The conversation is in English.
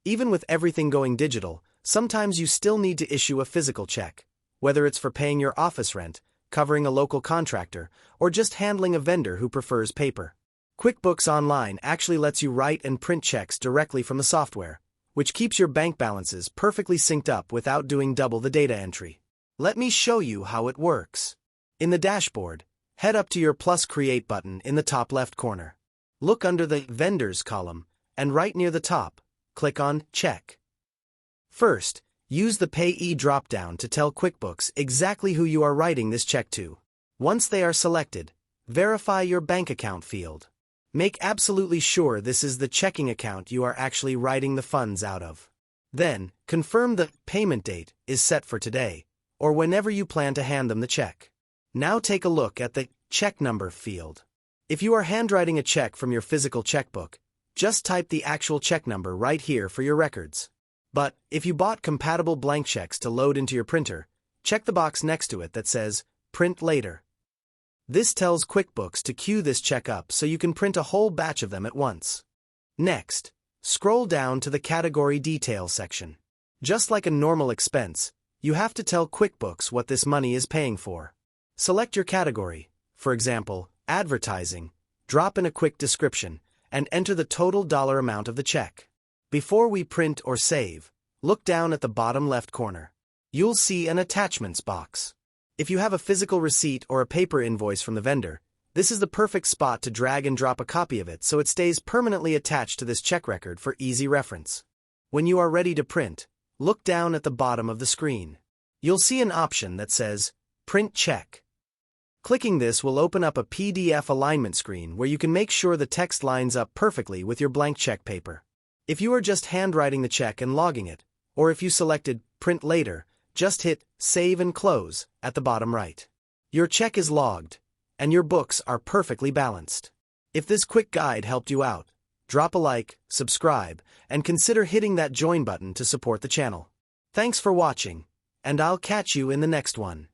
Even with everything going digital, sometimes you still need to issue a physical check, whether it's for paying your office rent, covering a local contractor, or just handling a vendor who prefers paper. QuickBooks Online actually lets you write and print checks directly from the software, which keeps your bank balances perfectly synced up without doing double the data entry. Let me show you how it works. In the dashboard, head up to your Plus Create button in the top left corner. Look under the Vendors column, and right near the top, click on Check. First, use the Payee drop-down to tell QuickBooks exactly who you are writing this check to. Once they are selected, verify your bank account field. Make absolutely sure this is the checking account you are actually writing the funds out of. Then, confirm the payment date is set for today, or whenever you plan to hand them the check. Now take a look at the check number field. If you are handwriting a check from your physical checkbook, just type the actual check number right here for your records. But if you bought compatible blank checks to load into your printer, check the box next to it that says Print Later. This tells QuickBooks to queue this check up so you can print a whole batch of them at once. Next, scroll down to the Category Details section. Just like a normal expense, you have to tell QuickBooks what this money is paying for. Select your category, for example, advertising, drop in a quick description, and enter the total dollar amount of the check. Before we print or save, look down at the bottom left corner. You'll see an attachments box. If you have a physical receipt or a paper invoice from the vendor, this is the perfect spot to drag and drop a copy of it so it stays permanently attached to this check record for easy reference. When you are ready to print, look down at the bottom of the screen. You'll see an option that says Print Check. Clicking this will open up a PDF alignment screen where you can make sure the text lines up perfectly with your blank check paper. If you are just handwriting the check and logging it, or if you selected Print Later, just hit Save and Close at the bottom right. Your check is logged, and your books are perfectly balanced. If this quick guide helped you out, drop a like, subscribe, and consider hitting that join button to support the channel. Thanks for watching, and I'll catch you in the next one.